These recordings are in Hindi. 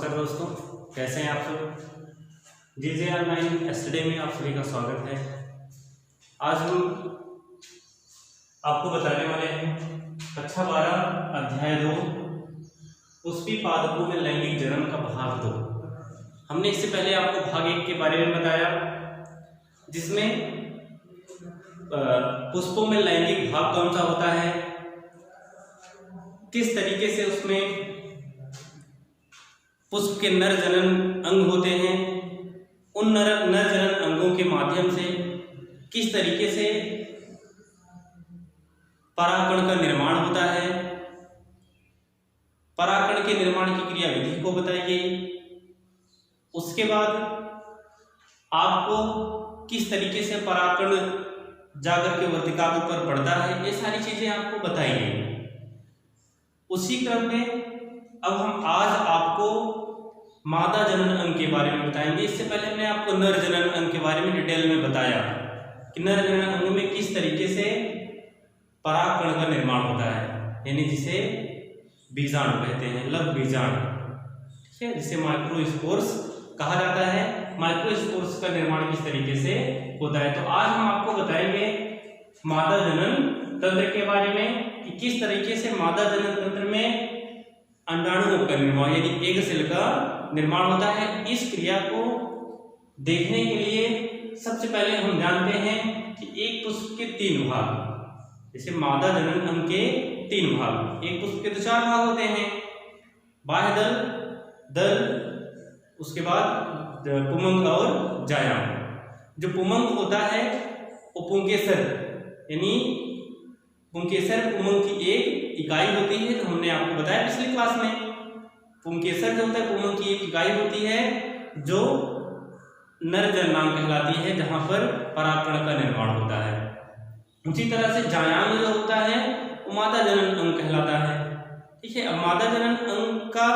नमस्कार दोस्तों, कैसे हैं आप सब। जीजे ऑनलाइन स्टडी में आप सभी का स्वागत है। आज हम आपको बताने वाले हैं कक्षा 12 अध्याय 2 पुष्पी पादपों में लैंगिक जन्म का भाग 2। हमने इससे पहले आपको भाग 1 के बारे में बताया, जिसमें पुष्पों में लैंगिक भाव कौन सा होता है, किस तरीके से उसमें पुष्प के नर जनन अंग होते हैं, उन नर जनन अंगों के माध्यम से किस तरीके से परागकण का निर्माण होता है, परागकण के निर्माण की क्रिया विधि को बताई गई। उसके बाद आपको किस तरीके से परागकण जाकर के वर्तिका के ऊपर पड़ता है, ये सारी चीजें आपको बताई गई। उसी क्रम में अब हम आज आपको मादा जनन अंग के बारे में बताएंगे। इससे पहले हमने आपको नर जनन अंग के बारे में डिटेल में बताया कि नर जनन अंग में किस तरीके से परागकण का निर्माण होता है, यानी जिसे बीजाणु कहते हैं, लघु बीजाणु, ठीक है, जिसे माइक्रोस्पोर्स कहा जाता है। माइक्रोस्पोर्स का निर्माण किस तरीके से होता है, तो आज हम आपको बताएंगे मादा जनन तंत्र के बारे में कि किस तरीके से मादा जनन तंत्र में अंडाणुओं का निर्माण यानी एग सेल का निर्माण होता है। इस क्रिया को देखने के लिए सबसे पहले हम जानते हैं कि एक पुष्प के 3 भाग, जैसे मादा जनन अंग के 3 भाग, एक पुष्प के तो 4 भाग होते हैं, बाह्य दल, दल, उसके बाद पुंमंग और जायाम। जो पुंमंग होता है वो पुंकेसर यानी पुंकेसर पुंमंग की एक इकाई होती है। तो हमने आपको बताया पिछली क्लास में, पुंकेसर जो होता है पुंमंग की एक इकाई होती है जो नर जननांग कहलाती है, जहां पर परागकण का निर्माण होता है। उसी तरह से जायाम जो होता है वो मादा जनन अंग कहलाता है, ठीक है। अब मादा जनन अंग का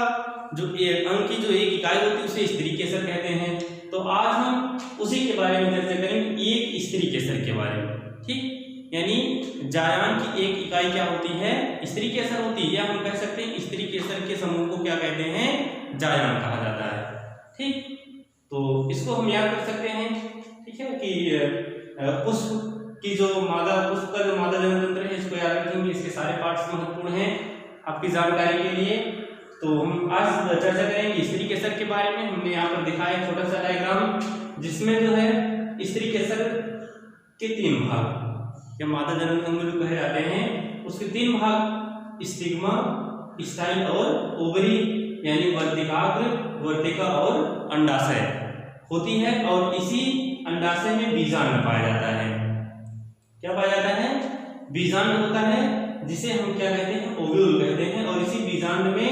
जो अंग की जो एक इकाई होती है उसे स्त्री केसर कहते हैं। तो आज हम उसी के बारे में चर्चा करेंगे, एक स्त्री केसर के बारे में, ठीक। यानी जायाम की एक इकाई क्या होती है, स्त्री केसर होती है, या हम कह सकते हैं स्त्री केसर के समूह को क्या कहते हैं, जायाम कहा जाता है, ठीक। तो इसको हम याद कर सकते हैं, ठीक है, कि पुष्प की जो पुष्प का जो मादा जनन तंत्र है इसको याद रखेंगे। इसके सारे पार्ट्स महत्वपूर्ण हैं आपकी जानकारी के लिए। तो हम आज चर्चा करेंगे स्त्री केसर के बारे में। हमने यहाँ पर दिखाया छोटा सा डायग्राम, जिसमें जो है स्त्री केसर के 3 भाग या मादा जनन अंग जो कहे जाते हैं उसके 3 भाग, स्टिग्मा, स्टाइल और ओवरी, यानी वर्तिकाग्र, वर्तिका और अंडाशय होती है। और इसी अंडाशय में बीजांड पाया जाता है। क्या पाया जाता है, बीजांड होता है, जिसे हम क्या कहते हैं, ओव्यूल कहते हैं। और इसी बीजांड में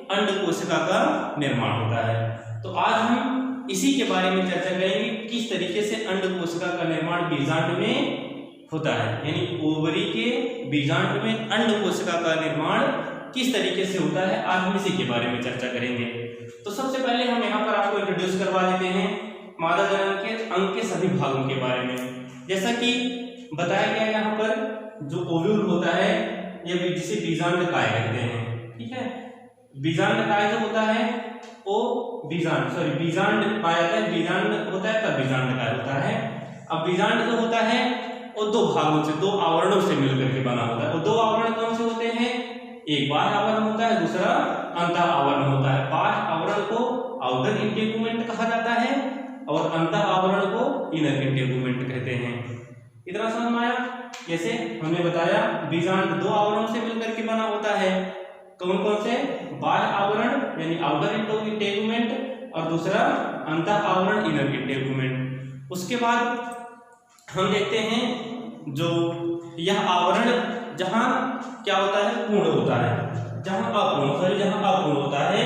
अंड कोशिका का निर्माण होता है। तो आज हम इसी के बारे में चर्चा करेंगे, किस तरीके से अंड कोशिका का निर्माण बीजांड में होता है, यानी ओवरी के बीजांड में अंड कोशिका का निर्माण किस तरीके से होता है। आज हम इसी के बारे में चर्चा करेंगे। तो सबसे पहले हम यहाँ पर आपको इंट्रोड्यूस करवा देते हैं मादा जनन के अंग के सभी भागों के बारे में। जैसा कि बताया गया यहाँ पर, जो ओव्यूल होता है या जिसे बीजांड काय कहते हैं, ठीक है। बीजांड काय जो होता है वो बीजांड पाया जाता है, बीजांड होता है तब बीजांड काय होता है। अब बीजांड जो होता है वो 2 भागों से, 2 आवरणों से मिलकर के बना होता है। वो 2 आवरण कौन से होते हैं, एक बाह्य आवरण होता है, दूसरा अंतः आवरण होता है। बाह्य आवरण को आउटर इंटेगुमेंट कहा जाता है और अंतः आवरण को इनर इंटेगुमेंट कहते हैं। इतना समझ में आया। जैसे हमने बताया बीजांड 2 आवरणों से मिलकर के बना होता है। कौन कौन से, बाह्य आवरण यानी आउटर इंटेगुमेंट और दूसरा अंतः आवरण इनर इंटेगुमेंट। उसके बाद हम देखते हैं जो यह आवरण जहां क्या होता है, पूर्ण होता है, जहां अपूर्ण होता है,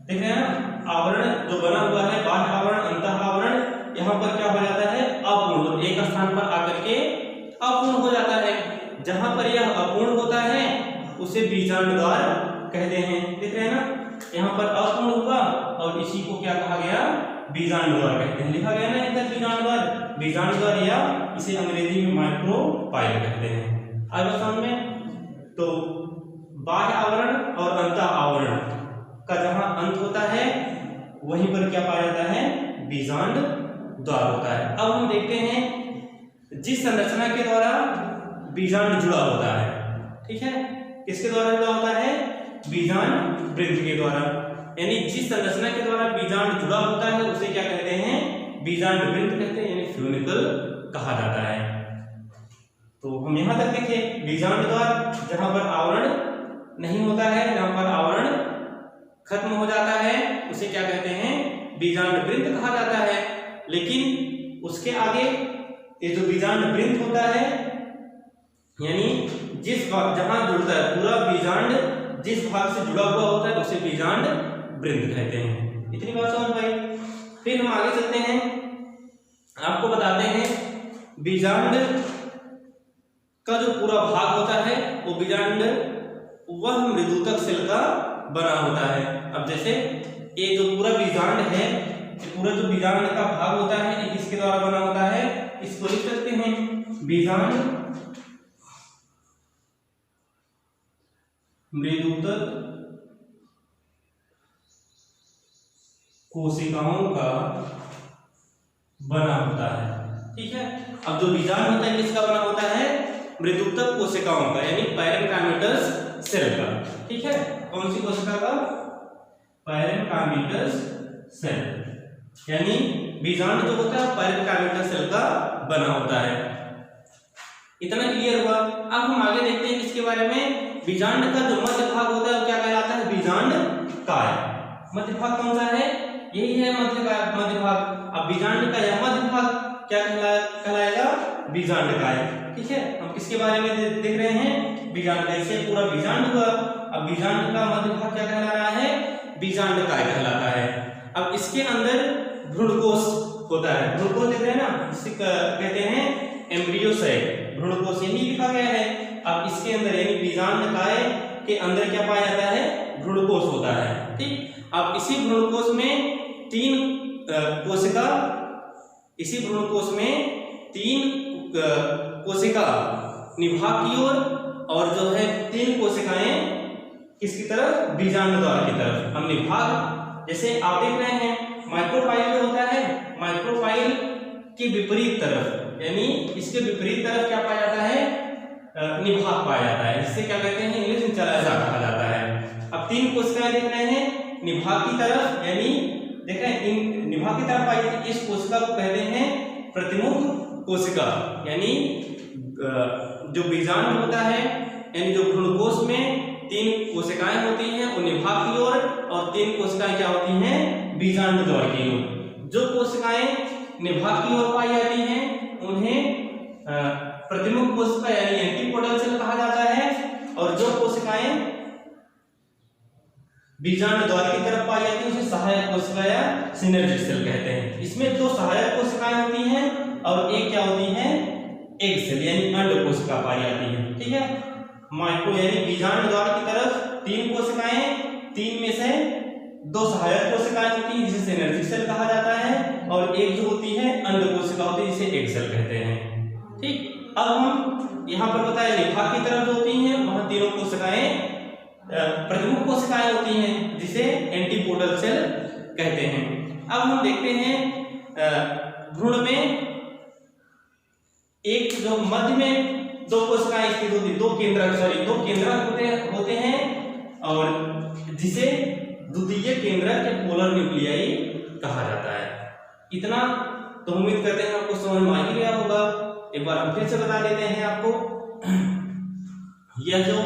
देख रहे हैं आवरण जो बना हुआ है, बाह्य आवरण, अंतः आवरण, यहाँ पर क्या हो जाता है, अपूर्ण, एक स्थान पर आकर के अपूर्ण हो जाता है। जहां पर यह अपूर्ण होता है उसे बीजांड द्वार कहते हैं। देख रहे हैं ना, यहाँ पर अपूर्ण हुआ और इसी को क्या कहा गया, बीजांड द्वार कहते हैं। लिखा गया ना इधर बीजांड द्वार, या इसे अंग्रेजी में माइक्रोपाइल कहते हैं। आगे समझ में, तो बाह्य आवरण और अंतः आवरण का जहां अंत होता है वहीं पर क्या पाया जाता है, बीजांड द्वार होता है। अब हम देखते हैं जिस संरचना के द्वारा बीजांड जुड़ा होता है, ठीक है, किसके द्वारा जुड़ा होता है, बीजांड वृंत के द्वारा, यानी जिस संरचना के द्वारा बीजांड जुड़ा होता है उसे क्या कहते हैं, बीजांड वृंत कहते हैं, यानी फ्यूनिकल कहा जाता है। तो हम यहां तक देखें, बीजांड द्वार जहां पर आवरण नहीं होता है, जहां पर आवरण खत्म हो जाता है उसे क्या कहते हैं, बीजांड वृंत कहा जाता है। लेकिन उसके आगे ये जो बीजांड वृंत होता है, यानी जिस भाग जहां जुड़ता है पूरा बीजांड जिस भाग से जुड़ा हुआ होता है उसे बीजांड वृंत कहते हैं। इतनी बात समझ भाई। फिर हम आगे चलते हैं, आपको बताते हैं बीजांड का जो पूरा भाग होता है वो बीजांड वह मृदुतक सेल का बना होता है। अब जैसे ये जो पूरा बीजांड है, पूरा जो बीजांड का भाग होता है ये किसके द्वारा बना होता है, इसको लिख सकते हैं बीजांड मृदुतक कोशिकाओं का बना होता है, ठीक है। अब जो बीजांड होता है किसका बना होता है, मृदुतक कोशिकाओं का, यानी पैरेन्काइमेटस सेल का, ठीक है। कौन सी कोशिका का, पैरेन्काइमेटस सेल, यानी बीजांड जो होता है पैरेन्काइमेटस सेल का बना होता है। इतना क्लियर हुआ। अब हम आगे देखते हैं इसके बारे में, बीजांड का जो मध्य भाग होता है वो क्या कहलाता है, बीजांड काय। मध्य भाग कौन सा है, यही है मध्य भाग। अब बीजांड का यह मध्य भाग क्या कहलाएगा, बीजांड काय, ठीक है। हम किसके बारे में देख रहे हैं, बीजांड का, इससे पूरा बीजांड हुआ। अब बीजांड का मध्य भाग क्या कहला रहा है, बीजांड काय कहलाता है। अब इसके अंदर भ्रूणकोश होता है, भ्रूणकोश देख रहे हैं ना, इसे कहते हैं एम्ब्रियोसाइट, भ्रूणकोश यही लिखा गया है। अब इसके अंदर यानी बीजांड काय के अंदर क्या पाया जाता है, भ्रूणकोश होता है, ठीक। अब इसी भ्रूणकोश में तीन कोशिका, इसी भ्रूणकोश में तीन कोशिका निभाग की ओर और जो है तीन कोशिकाएं किसकी तरफ, बीजांड द्वार की तरफ। हम निभाग जैसे आप देख रहे हैं माइक्रोफाइल जो होता है, माइक्रोफाइल के विपरीत तरफ, यानी इसके विपरीत तरफ क्या पाया जाता है, निभाग पाया जाता है, जिससे क्या कहते हैं, इंग्लिश में चला कहा जाता है। अब तीन कोशिकाएं देख रहे हैं निभाग की तरफ, यानी देख रहे हैं इन निभाग की तरफ पाई थी, इस कोशिका को कहते हैं प्रतिमुख कोशिका, यानी जो बीजांड होता है, यानी जो भ्रूणकोश में तीन कोशिकाएं होती हैं वो निभाग की ओर और तीन कोशिकाएं क्या होती हैं, बीजांड द्वार की ओर। जो कोशिकाएं निभाग की ओर पाई जाती हैं उन्हें प्रतिमुख कोशिका यानी एंटीपोडल सेल कहा जाता है, और जो कोशिकाएं बीजांड द्वार की तरफ पाई जाती है उसे सहायक कोशिका या सिनर्जिक सेल कहते हैं। इसमें दो सहायक कोशिकाएं होती हैं और एक क्या होती है, एग सेल यानी अंड कोशिका पाई जाती है, ठीक है। माइक्रो यानी बीजांड द्वार की तरफ तीन कोशिकाएं, तीन में से दो सहायक कोशिकाएं होती हैं जिसे सिनर्जिक सेल कहा जाता है, और एक जो होती है अंड कोशिका होती है जिसे एग सेल कहते हैं, ठीक। अब हम यहाँ पर बताए निभाग की तरफ जो होती हैं वहां तीनों कोशिकाएं प्रतिमुख कोशिकाएं होती हैं जिसे एंटीपोडल सेल कहते हैं। अब हम देखते हैं भ्रूण में एक जो मध्य में दो कोशिकाएं स्थित होती, दो केंद्रक होते हैं, और जिसे द्वितीय केंद्रक या पोलर न्यूक्लियाई कहा जाता है। इतना तो उम्मीद करते हैं आपको समझ में आ ही गया होगा। एक बार हम फिर से बता देते हैं आपको, यह जो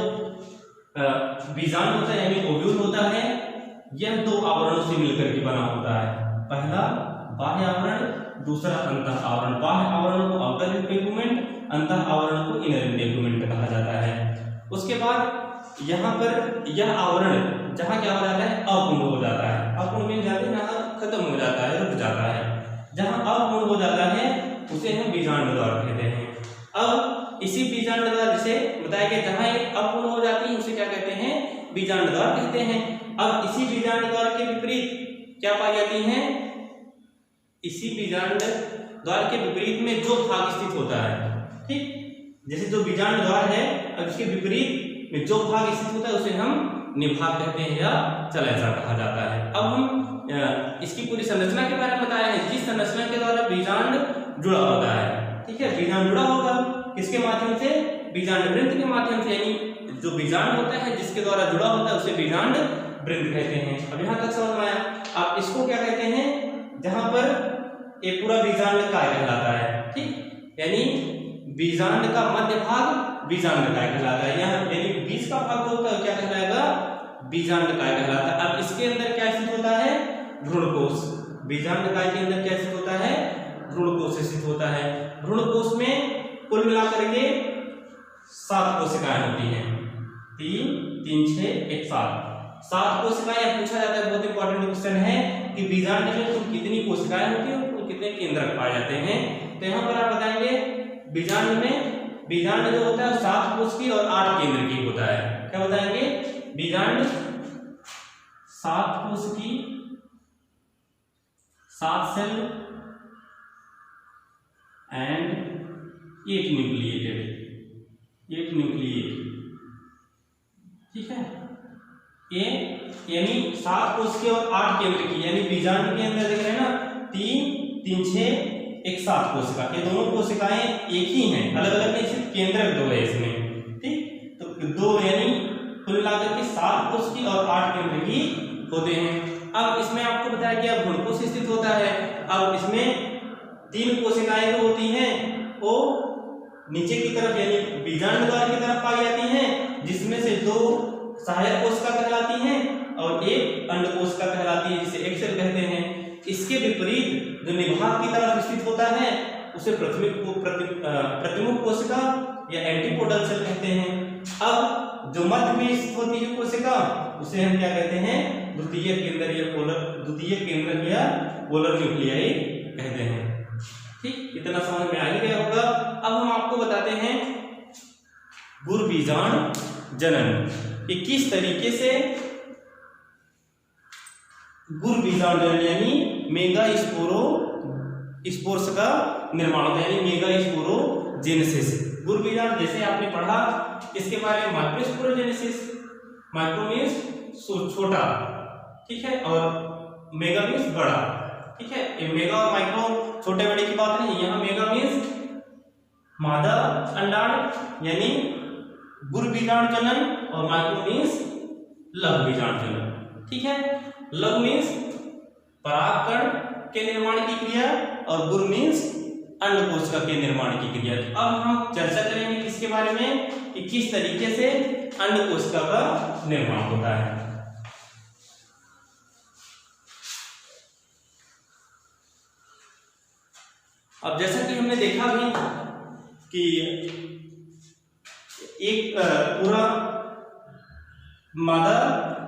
बीजांड होता है यानी ओव्यूल होता है, यह दो आवरणों से मिलकर के बना होता है। पहला बाह्य आवरण, दूसरा अंतः आवरण। बाह्य आवरण को आउटर इंटेगुमेंट, अंतः आवरण को इनर इंटेगुमेंट कहा जाता है। उसके बाद यहाँ पर यह आवरण जहाँ क्या हो जाता है, अपूर्ण हो जाता है। अपूर्ण में जाते जहाँ खत्म हो जाता है, रुक जाता है। जहाँ अपूर्ण हो जाता है उसे हम बीजांड द्वार कहते हैं। अब इसी बीजांड द्वार जिसे बताया गया जहाँ ये अपूर्ण हो जाती है उसे क्या कहते हैं, बीजांड द्वार कहते हैं। अब इसी बीजांड द्वार के विपरीत क्या पाई जाती हैं, इसी बीजांड द्वार के विपरीत में जो भाग स्थित होता है, ठीक। जैसे जो बीजांड द्वार है अब इसके विपरीत में जो भाग स्थित होता है उसे हम निभाग कहते हैं या चल ऐसा कहा जाता है। अब हम इसकी पूरी संरचना के बारे में बता रहे हैं, जिस संरचना के द्वारा बीजांड जुड़ा होता है। ठीक है, बीजांड जुड़ा होगा किसके माध्यम से? बीजांड वृंत के माध्यम से, यानी जो बीजांड होता है जिसके द्वारा जुड़ा होता है उसे बीजांड वृंत कहते हैं। अब यहाँ तक समझ में आया। आप इसको क्या कहते हैं? जहां पर ये पूरा बीजांड काय कहलाता है। ठीक, यानी बीजांड का मध्य भाग बीजांड काय कहलाता है। यहाँ यानी बीज का भाग होता है क्या कहलाएगा? बीजांड काय कहलाता है। अब इसके अंदर क्या स्थित होता है? भ्रूणकोश। बीजांड काय के अंदर क्या स्थित होता है? भ्रूणकोश स्थित होता है। भ्रूणकोश में कुल मिलाकर के 7 कोशिकाएं होती हैं। 3 3 6 1 7 कोशिकाएं पूछा जाता है। बहुत इंपॉर्टेंट क्वेश्चन है कि बीजांड में कुल कितनी कोशिकाएं होती हैं और कितने केंद्रक पाए जाते हैं। तो यहाँ पर आप बताएंगे बीजांड में बीजांड जो होता है 7 कोश की और 8 केंद्र की होता है। क्या बताएंगे? बीजांड 7 कोश की, 7 सेल एंड 8 न्यूक्लिएटेड, 8 न्यूक्लिएट। ठीक है, ये यानी 7 कोश की और 8 केंद्र की, यानी बीजांड के अंदर देख रहे हैं ना 3 3 6 1 7 कोशिका। ये दोनों कोशिकाएं एक ही हैं, अलग अलग नहीं, सिर्फ केंद्रक 2 है इसमें। ठीक, तो 2 यानी कुल मिलाकर के 7 कोश की और 8 केंद्र की होते हैं। अब इसमें आपको बताया गया भ्रूणकोश स्थित होता है। अब इसमें 3 कोशिकाएं जो होती हैं वो नीचे की तरफ यानी बीजांड द्वार की तरफ पाई जाती हैं, जिसमें से 2 सहायक कोशिका कहलाती हैं और 1 अंडकोशिका कहलाती है, जिसे एक सेल कहते हैं। इसके विपरीत जो निभाग की तरफ स्थित होता है उसे प्रतिमुख कोशिका या एंटीपोडल सेल कहते हैं। अब जो मध्य में स्थित होती है कोशिका उसे हम क्या कहते हैं? द्वितीय केंद्र या पोलर, द्वितीय केंद्रक या पोलर न्यूक्लियाई कहते हैं। ठीक, इतना समझ में आ ही गया होगा। अब हम आपको बताते हैं गुरबीजांड जनन कि किस तरीके से गुरबीजांड जनन यानी स्पोर्स का निर्माण होता है, यानी मेगास्पोरोजेनेसिस। गुरबीजांड जैसे आपने पढ़ा इसके बारे में माइक्रोस्पोरोजेनेसिस, माइक्रो मीन्स छोटा, ठीक है, और मेगा मीन्स बड़ा। ठीक है, ये मेगा और माइक्रो छोटे बड़े की बात नहीं, यहाँ मेगा मीन्स मादा अंडाणु यानी गुरबीजांड जनन और माइक्रो मीन्स लघुबीजांड जनन। ठीक है, लघु मीन्स परागकण के निर्माण की क्रिया और गुर मीन्स अंडकोशिका के निर्माण की क्रिया। अब हम चर्चा करेंगे इसके बारे में कि किस तरीके से अंडकोशिका का निर्माण होता है। अब जैसा कि हमने देखा भी कि एक पूरा मादा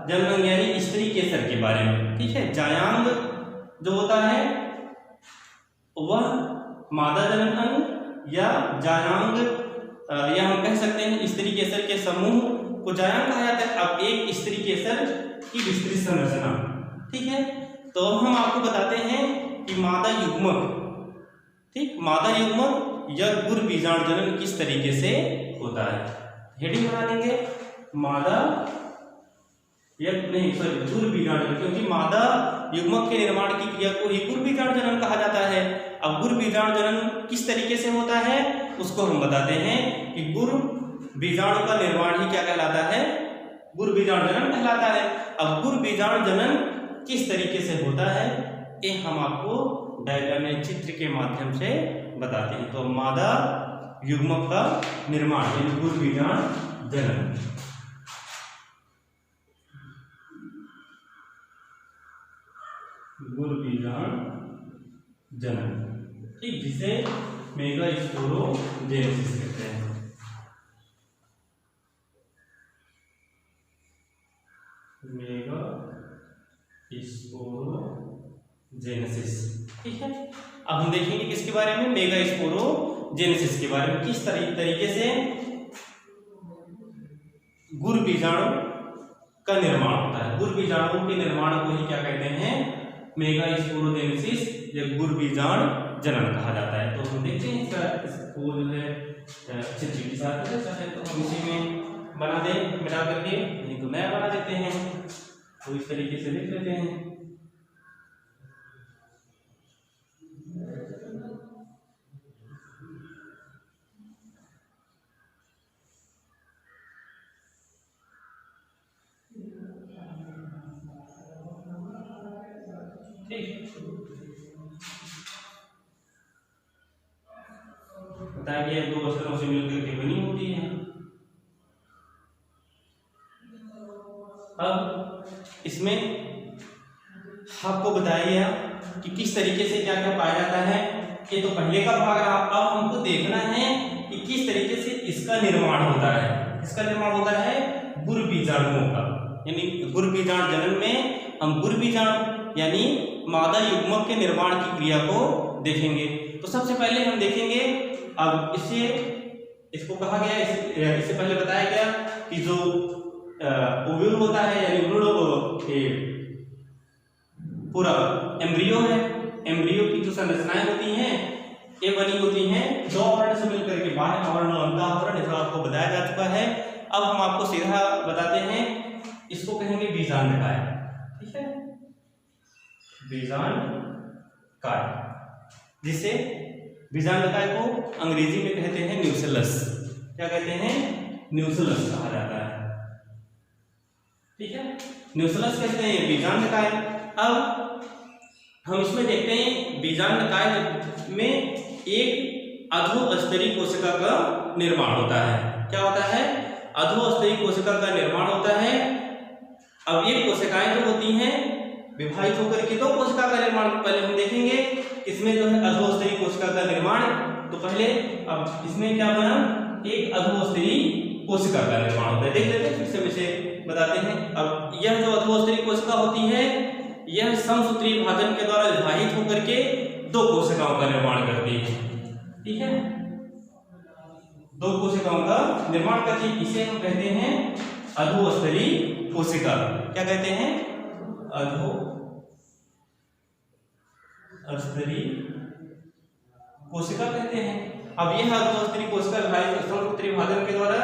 जनन यानी स्त्री केसर के बारे में। ठीक है, जायांग जो होता है वह मादा जनन अंग या जायांग या हम कह सकते हैं स्त्री केसर के समूह को जायांग कहा जाता है। अब एक स्त्री केसर की विस्तृत संरचना। ठीक है, तो हम आपको बताते हैं कि मादा युग्मक, ठीक, मादा युग्मक या गुरबीजांड जनन किस तरीके से होता है। हेडिंग बना लेंगे मादा या नहीं सॉरी गुरबीजांड जनन, क्योंकि मादा युग्मक के निर्माण की क्रिया को ही गुरबीजांड जनन कहा जाता है। अब गुरबीजांड जनन किस तरीके से होता है उसको हम बताते हैं कि गुरबीजाणु का निर्माण ही क्या कहलाता है? गुरबीजांड जनन कहलाता है। अब गुरबीजांड जनन किस तरीके से होता है ये हम आपको डायग्राम में चित्र के माध्यम से बताते हैं। तो मादा युग्मक का निर्माण यानी गुरबीजांड जनन। गुरबीजांड जनन, ठीक, जिसे मेगास्पोरोजेनेसिस कहते हैं। मेगास्पोरोजेनेसिस, ठीक है। अब हम देखेंगे किसके बारे में? मेगास्पोरोजेनेसिस के बारे में। किस तरीके से गुरबीजाणु का निर्माण होता है। गुरबीजाणु के निर्माण को ही क्या कहते हैं? मेगास्पोरोजेनेसिस या गुरबीजांड जनन कहा जाता है। तो हम देखते हैं इसको जो है चित्र के साथ, तो हम इसी में बना दें मिटा करके, नहीं तो नया बना देते हैं। तो इस तरीके से लिख लेते हैं। बताइए दो अक्षरों से मिलकर के बनी होती है। अब इसमें आपको बताइए कि किस तरीके से क्या क्या पाया जाता है। ये तो पहले का भाग रहा। अब हमको देखना है कि किस तरीके से इसका निर्माण होता है। इसका निर्माण होता है गुर बीजाणुओं का, यानी गुर बीजाणु जनन में हम गुर बीजाणु यानी मादा युग्मक के निर्माण की क्रिया को देखेंगे। तो सबसे पहले हम देखेंगे, अब इसको कहा गया, इससे पहले बताया गया कि जो ओव्यूल होता है यानी पूरा एम्ब्रियो है, एम्ब्रियो की जो संरचनाएं होती हैं ये बनी होती हैं दो आवरण से मिलकर के, बाह्य आवरण और अंत आवरण। इसका आपको बताया जा चुका है। अब हम आपको सीधा बताते हैं, इसको कहेंगे बीजांडकाय। ठीक है, बीजांडकाय, जिसे बीजांडकाय को अंग्रेजी में कहते हैं न्यूसेलस। क्या कहते हैं? न्यूसेलस कहा जाता है। ठीक है, न्यूसेलस कहते हैं बीजांडकाय। अब हम इसमें देखते हैं बीजांडकाय में एक अधोस्तरीय कोशिका का निर्माण होता है। क्या होता है? अधोस्तरीय कोशिका का निर्माण होता है। अब ये कोशिकाएं जो होती हैं विभाजित होकर के दो कोशिका का निर्माण पहले हम देखेंगे। इसमें जो है अधोस्तरीय कोशिका का निर्माण, तो पहले अब इसमें क्या बना, एक अधोस्तरीय कोशिका का निर्माण होता है। देख लेते हैं, फिर से विषय बताते हैं। अब यह जो अधोस्तरीय कोशिका होती है यह समसूत्री विभाजन के द्वारा विभाजित होकर के दो कोशिकाओं का निर्माण करती है। ठीक है, दो कोशिकाओं का निर्माण करती है। इसे हम कहते हैं अधोस्तरीय कोशिका। क्या कहते हैं? अधोस्तरीय कोशिका कहते हैं। अब यह अधोस्तरीय कोशिका समसूत्री विभाजन के द्वारा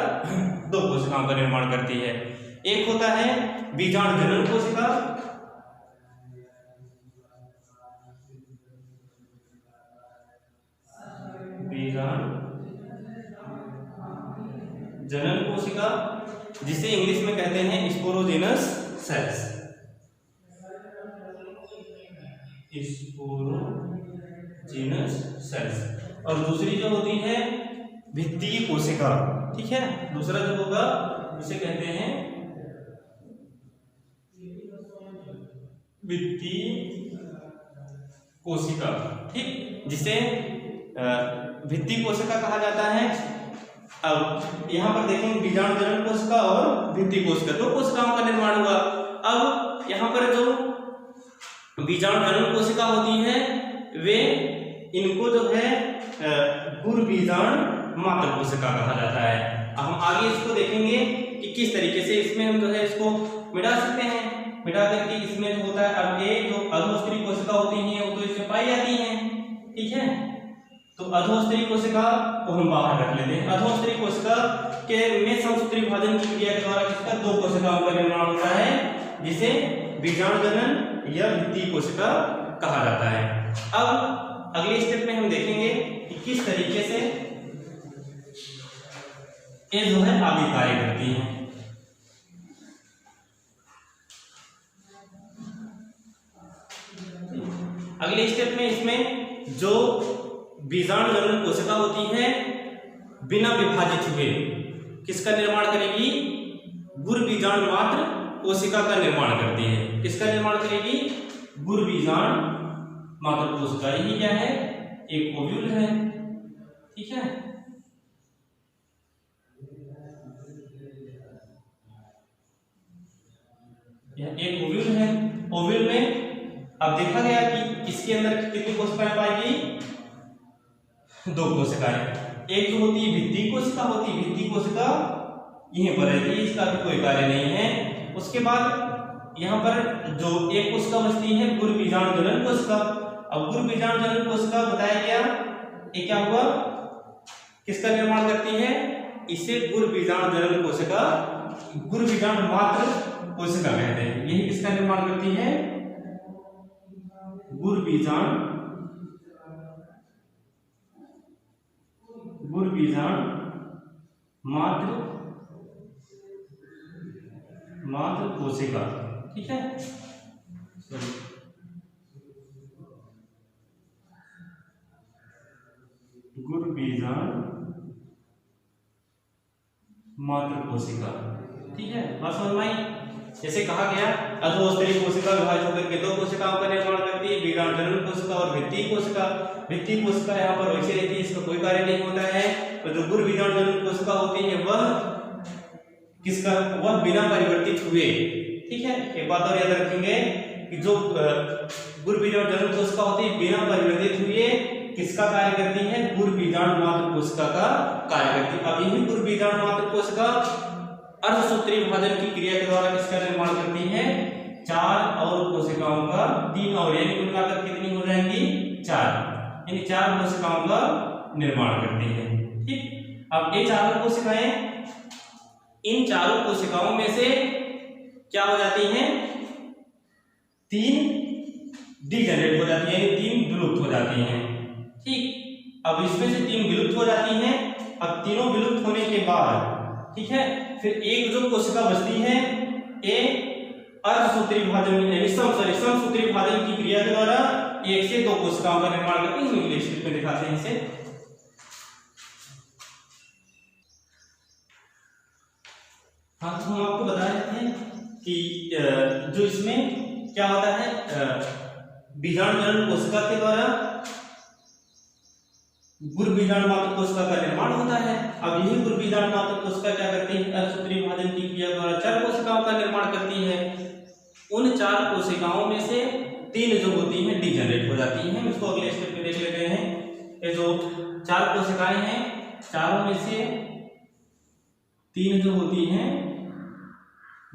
दो कोशिकाओं का निर्माण करती है। एक होता है बीजाणु जनन कोशिका, बीजाणु जनन कोशिका, जिसे इंग्लिश में कहते हैं स्पोरोजेनस सेल्स। Sporogenous sales. और दूसरी जो होती है भित्तीय कोशिका। ठीक है, दूसरा जो होगा उसे कहते हैं भित्तीय कोशिका। ठीक, जिसे भित्तीय कोशिका कहा जाता है। अब यहां पर देखेंगे बीजाणु जनन कोशिका और भित्तीय कोशिका, दो कोशिकाओं का निर्माण हुआ। अब यहां पर जो बीजाणु जनन कोशिका होती है वे इनको जो है गुर बीजाणु मात्र कोशिका कहा जाता है। अब हम आगे इसको देखेंगे कि किस तरीके से इसमें हम जो है इसको मिटा सकते हैं। मिटा करके इसमें जो होता है, अब ये जो अधोस्तरीय कोशिका होती हैं वो तो इसमें पाई जाती हैं। ठीक है, तो अधोस्तरीय कोशिका को हम बाहर रख लेते हैं। अधोस्तरीय कोशिका के में समसूत्री विभाजन की क्रिया के द्वारा किसका दो कोशिकाओं का निर्माण होता है, जिसे बीजाणु जनन या भित्तीय कोशिका कहा जाता है। अब अगले स्टेप में हम देखेंगे कि किस तरीके से ये जो है आगे कार्य करती है। अगले स्टेप में इसमें जो बीजाणु जनन कोशिका होती है बिना विभाजित हुए किसका निर्माण करेगी? गुर बीजाणु मात्र कोशिका का निर्माण करती है। किसका निर्माण करेगी? गुर बीजाणु मात्र कोशिका। यही क्या है? एक ओव्यूल है। ठीक है, यह एक ओव्यूल है। ओव्यूल में अब देखा गया कि इसके अंदर कितनी कोशिकाएं पाएगी? दो कोशिकाएं। एक जो होती है भित्तीय कोशिका होती है, भित्तीय कोशिका यहीं पर रहती है, इसका भी कोई कार्य नहीं है। उसके बाद यहाँ पर जो एक कोशिका बचती है गुर बीजाणु जनन कोशिका। अब गुर बीजाणु जनन कोशिका बताया गया ये क्या हुआ, किसका निर्माण करती है? इसे गुर बीजाणु जनन कोशिका, गुर बीजाणु मात्र कोशिका कहते हैं। यही किसका निर्माण करती है? गुर बीजाणु मात्र कोशिका। ठीक है, गुर बीजाणु मात्र कोशिका। ठीक है, बात समझ में आई? जैसे कहा गया अधोस्तरीय कोशिका विभाजित होकर के दो कोशिकाओं का निर्माण करती है, बीजाणु जनन कोशिका और भित्तीय कोशिका। भित्तीय कोशिका यहाँ पर वैसे रहती है, इसका कोई कार्य नहीं होता है। तो जो गुर बीजाणु जनन कोशिका होती है वह किसका, वह बिना परिवर्तित हुए। ठीक है, एक बात और याद रखेंगे कि जो गुर बीजाणु जनन कोशिका होती है बिना परिवर्तित हुए किसका कार्य करती है? गुर बीजाणु मात्र कोशिका का कार्य करती है। अब यही गुर बीजाणु मात्र कोशिका अर्धसूत्रीय विभाजन की क्रिया के द्वारा किसका निर्माण करती है? 4 और कोशिकाओं का 3 और, यानी कुल मिलाकर कितनी हो जाएंगी? 4, यानी 4 कोशिकाओं का निर्माण करती है। ठीक, अब ये 4 कोशिकाएं, इन 4 कोशिकाओं में से क्या हो जाती हैं? 3 डीजनरेट हो जाती है, यानी 3 विलुप्त हो जाती हैं। ठीक, अब इसमें से 3 विलुप्त हो जाती हैं। अब तीनों विलुप्त होने के बाद, ठीक है, फिर एक जो कोशिका बचती है, ये अर्धसूत्रीय विभाजन यानी समसूत्रीय विभाजन की क्रिया के द्वारा 1 से 2 कोशिकाओं का निर्माण करती है। इंग्लिश में दिखाते हैं इसे। हाँ, तो हम आपको बता रहे थे कि जो इसमें क्या होता है, बीजाणु जनन कोशिका के द्वारा गुर बीजाणु मात्र कोशिका का निर्माण होता है। अब यही गुर बीजाणु मात्र कोशिका क्या करती है? अर्धसूत्रीय विभाजन की क्रिया द्वारा 4 कोशिकाओं का निर्माण करती है। उन 4 कोशिकाओं में से 3 जो होती हैं डीजनरेट हो जाती हैं। इसको अगले स्टेप में देख लेते हैं। ये जो 4 कोशिकाएं हैं, चारों में से 3 जो होती हैं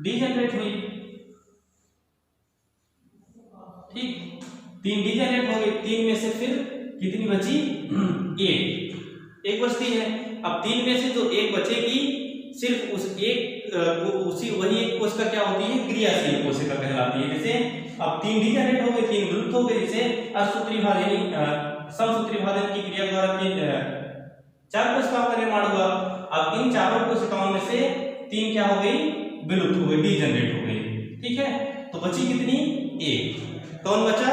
डीजनरेट हुई। ठीक, 3 डीजनरेट हो गई। 3 में से फिर कितनी बची? 1 बचती है। अब 3 में से जो 1 बचेगी, सिर्फ उस वही एक कोशिका क्या होती है? क्रियाशील कोशिका कहलाती है। जैसे अब 3 डीजनरेट हो गए, 3 विलुप्त हो गए, जिसे असूत्रीय विभाजन समसूत्रीय विभाजन की क्रिया द्वारा 4 कोशिकाओं का निर्माण हुआ। अब इन 4 कोशिकाओं में से 3 क्या हो गई? विलुप्त हो गई, डीजनरेट हो गई। ठीक है, तो बची कितनी? 1। कौन बचा?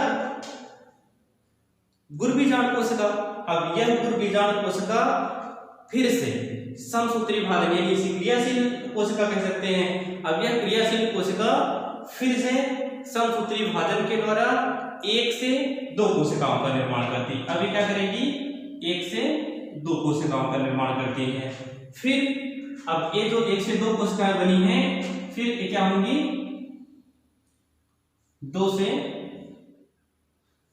गुर बीजाणु कोशिका। अब यह गुर बीजाणु कोशिका फिर से समसूत्रीय विभाजन यानी इसी क्रियाशील कोशिका कह सकते हैं। अब यह क्रियाशील कोशिका फिर से समसूत्रीय विभाजन के द्वारा 1 से 2 कोशिकाओं का निर्माण करती है। अब ये क्या करेगी? 1 से 2 कोशिकाओं का निर्माण करती है। फिर अब ये जो 1 से 2 कोशिकाएं बनी हैं, फिर ये क्या होंगी? 2 से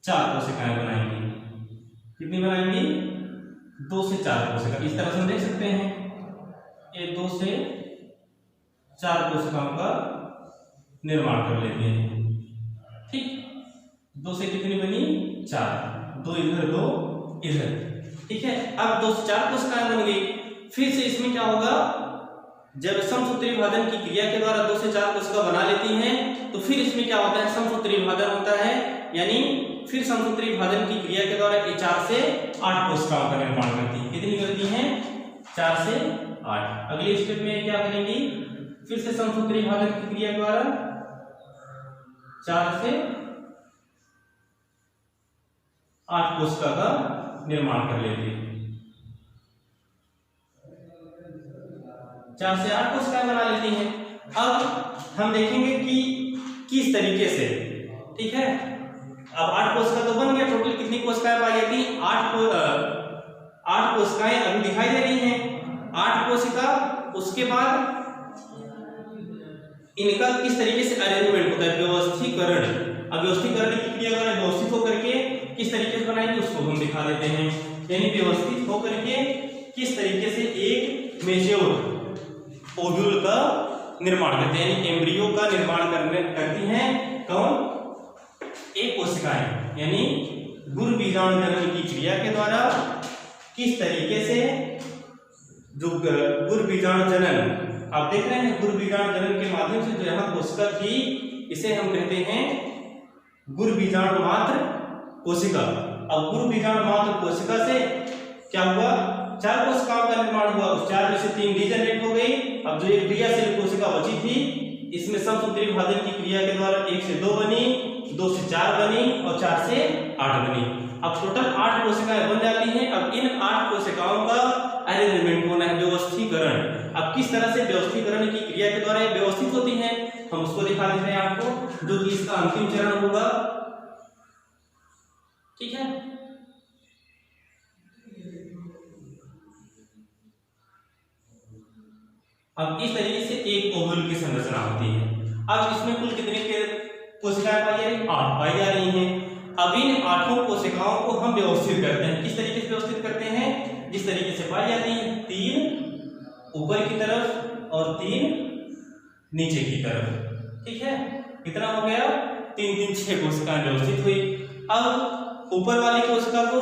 4 कोशिकाएं बनाएंगी। कितनी बनाएंगी? 2 से 4 कोशिका। इस तरह से हम देख सकते हैं, ये 2 से 4 कोशिकाओं का निर्माण कर लेते हैं। ठीक, 2 से कितनी बनी? 4। 2 इधर 2 इधर। ठीक है, अब 2 से 4 कोशिकाएं बन गई। फिर से इसमें क्या होगा? जब समसूत्रीय विभाजन की क्रिया के द्वारा 2 से 4 कोशिका बना लेती हैं, तो फिर इसमें क्या होता है? समसूत्रीय विभाजन होता है, यानी फिर समसूत्रीय विभाजन की क्रिया के द्वारा 4 से 8 कोशिकाओं का निर्माण करती है। कितनी करती हैं? 4 से 8। अगले स्टेप में क्या करेंगी? फिर से समसूत्रीय विभाजन की क्रिया द्वारा 4 से 8 कोशिका का निर्माण कर लेती है। 4 से 8 कोशिकाएं बना लेती हैं। अब हम देखेंगे कि किस तरीके से। ठीक है, अब 8 कोशिका तो बन गया। टोटल कितनी कोशिकाएं पाई जाती? 8 कोशिकाएं अभी दिखाई दे रही हैं। 8 कोशिका, उसके बाद इनका किस तरीके से अरेंजमेंट होता है, व्यवस्थीकरण। अब व्यवस्थीकरण की क्रिया द्वारा व्यवस्थित होकर के किस तरीके से बनाएंगे उसको हम दिखा देते हैं। यानी व्यवस्थित होकर के किस तरीके से एक मेच्योर ओव्यूल का निर्माण करते हैं, यानी एम्ब्रियो का निर्माण करती हैं कौन? एक कोशिकाएं। यानी गुर बीजाणु जनन की क्रिया के द्वारा किस तरीके से जो गुरबीजाणु जनन आप देख रहे हैं, गुरबीजाणु जनन के माध्यम से जो यहाँ कोशिका थी इसे हम कहते हैं गुरबीजाणु मात्र कोशिका। अब गुरबीजाणु मात्र कोशिका से क्या हुआ, 4 कोशिकाओं का निर्माण हुआ। उस 4 में से 3 डीजनरेट हो गई। अब जो एक क्रियाशील कोशिका बची थी इसमें समसूत्री विभाजन की क्रिया के द्वारा 1 से 2 बनी, 2 से 4 बनी और 4 से 8 बनी। अब टोटल 8 कोशिकाएं बन जाती हैं। अब इन 8 कोशिकाओं का अरेंजमेंट होना है, व्यवस्थीकरण। अब किस तरह से व्यवस्थीकरण की क्रिया के द्वारा व्यवस्थित होती हैं हम उसको दिखा देते हैं आपको, जो कि इसका अंतिम चरण होगा। ठीक है, अब इस तरीके से एक ओवल की संरचना होती है। अब इसमें कुल कितने कोशिकाएं पाई जा रही हैं, 8 पाई जा रही हैं। अब इन 8 कोशिकाओं को हम व्यवस्थित करते हैं। किस तरीके से व्यवस्थित करते हैं, जिस तरीके से पाई जाती हैं, 3 ऊपर की तरफ और 3 नीचे की तरफ। ठीक है, कितना हो गया, 3 3 6 कोशिकाएं व्यवस्थित हुई। अब ऊपर वाली कोशिका को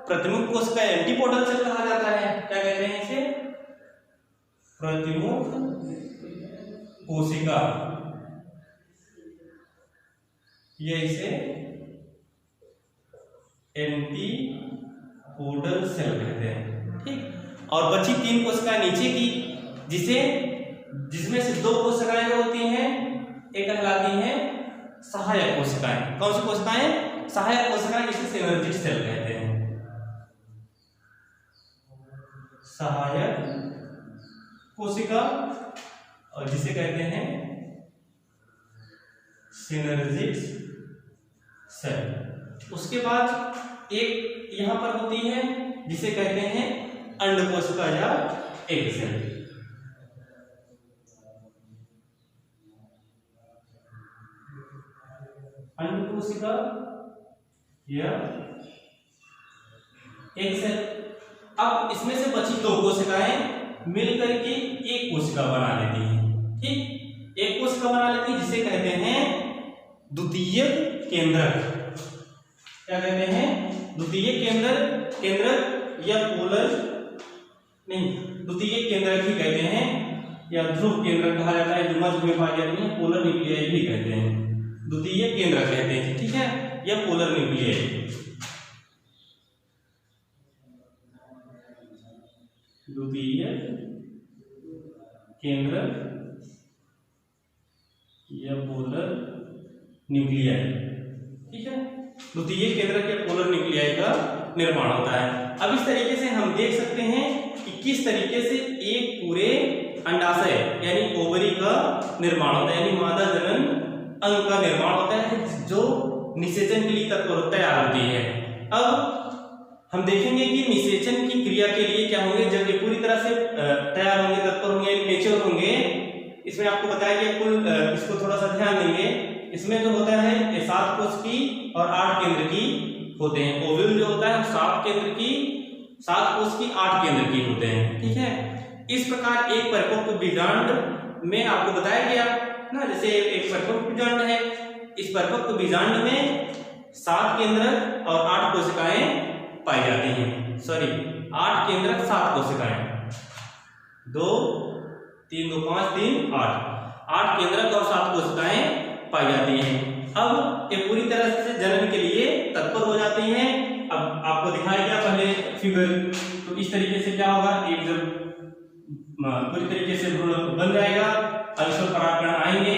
प्रतिमुख कोशिका एंटीपोडल सेल कहा जाता है। क्या कहते हैं इसे, प्रतिमुख कोशिका, ये इसे एंटीपोडल सेल कहते हैं। ठीक, और बची 3 कोशिकाएं नीचे की, जिसमें से 2 कोशिकाएं जो होती हैं एक कहलाती हैं सहायक कोशिकाएं। कौन सी कोशिकाएं, सहायक कोशिकाएं, जिसे सिनर्जिक सेल कहते हैं। सहायक कोशिका और जिसे कहते हैं सिनर्जिक सेल। उसके बाद एक यहां पर होती है जिसे कहते हैं अंड कोशिका या एग सेल। अंड कोशिका या एग सेल। अब इसमें से बची 2 कोशिकाएं मिलकर के एक कोशिका बना लेती है। ठीक, एक कोशिका बना लेती है जिसे कहते हैं द्वितीयक केंद्रक। क्या कहते हैं, द्वितीयक केंद्रक या पोलर नहीं, द्वितीयक केंद्रक ही कहते हैं, या ध्रुव केंद्रक कहा जाता है, जो मध्य में पाई जाती है। पोलर न्यूक्लियाई भी कहते हैं, द्वितीयक केंद्रक कहते हैं। ठीक है, या पोलर न्यूक्लियाई, द्वितीय केंद्र या पोलर न्यूक्लियाई। ठीक है, द्वितीय केंद्र के पोलर न्यूक्लियाई का निर्माण होता है। अब इस तरीके से हम देख सकते हैं कि किस तरीके से एक पूरे अंडाशय यानी ओवरी का निर्माण होता है, यानी मादा जनन अंग का निर्माण होता है, जो निषेचन के लिए तैयार होती है। अब हम देखेंगे कि निषेचन की क्रिया के लिए क्या होंगे, जब ये पूरी तरह से तैयार होंगे, तत्पर होंगे, मेच्योर होंगे। इसमें आपको बताया गया कुल, इसको थोड़ा सा ध्यान देंगे। इसमें जो होता है ये 7 कोश की और 8 केंद्र की होते हैं। ओव्यूल जो होता है 7 केंद्र की, 7 कोश की 8 केंद्र की होते हैं। ठीक है, इस प्रकार एक परिपक्व बीजांड में आपको बताया गया ना, जैसे एक परिपक्व बीजांड है, इस परिपक्व बीजांड में 7 केंद्र और 8 कोशिकाएं पाई जाती हैं। सॉरी, 8 केंद्रक 7 कोशिकाएं, 2 3 2 5 3 8 केंद्रक और 7 कोशिकाएं पाई जाती हैं। अब ये पूरी तरह से जनन के लिए तत्पर हो जाती हैं। अब आपको दिखाया गया पहले फिगर, तो इस तरीके से क्या होगा, एक जब पूरी तरीके से भ्रूण बन जाएगा, अब इस पर परागकण आएंगे,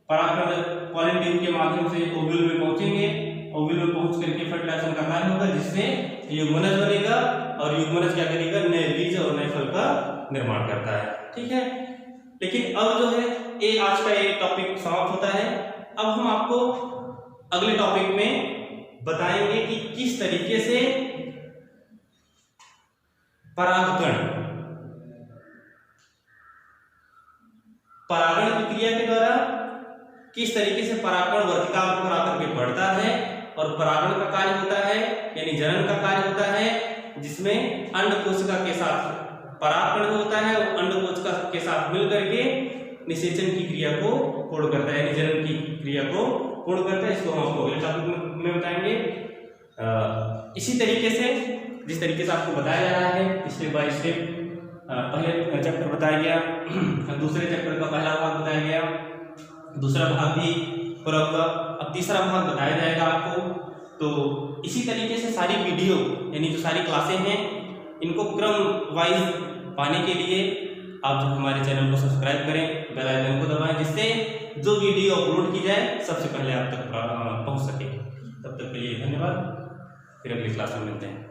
परागकण पॉलन ट्यूब के माध्यम से ओव्यूल में पहुंचेंगे, ओव्यूल में पहुंच करके फर्टिलाइजेशन का कार्य होगा, जिससे युग्मनज बनेगा और युग्मनज क्या करेगा, नए बीज और नए फल का निर्माण करता है। ठीक है, लेकिन अब जो है ये आज का एक टॉपिक समाप्त होता है। अब हम आपको अगले टॉपिक में बताएंगे कि किस तरीके से परागण की क्रिया के द्वारा किस तरीके से परागकण वर्तिका पर आकर के बढ़ता है और परागण का कार्य होता है, यानी जनन का कार्य होता है, जिसमें अंड कोशिका के साथ परागकण जो होता है वो अंड कोशिका के साथ मिलकर के निषेचन की क्रिया को पूर्ण करता है, यानी जनन की क्रिया को पूर्ण करता है। इसको हम आपको अगले टॉपिक में बताएंगे। इसी तरीके से जिस तरीके से आपको बताया जा रहा है स्टेप बाय स्टेप पहले चैप्टर बताया गया, दूसरे चैप्टर का पहला भाग बताया गया, दूसरा भाग भी पूरा होगा, अब तीसरा भाग बताया जाएगा आपको। तो इसी तरीके से सारी वीडियो यानी जो सारी क्लासें हैं इनको क्रम वाइज पाने के लिए आप जो हमारे चैनल को सब्सक्राइब करें, बेल आइकन को दबाएं, जिससे जो वीडियो अपलोड की जाए सबसे पहले आप तक पहुंच सके। तब तक के लिए धन्यवाद, फिर अगली क्लास में मिलते हैं।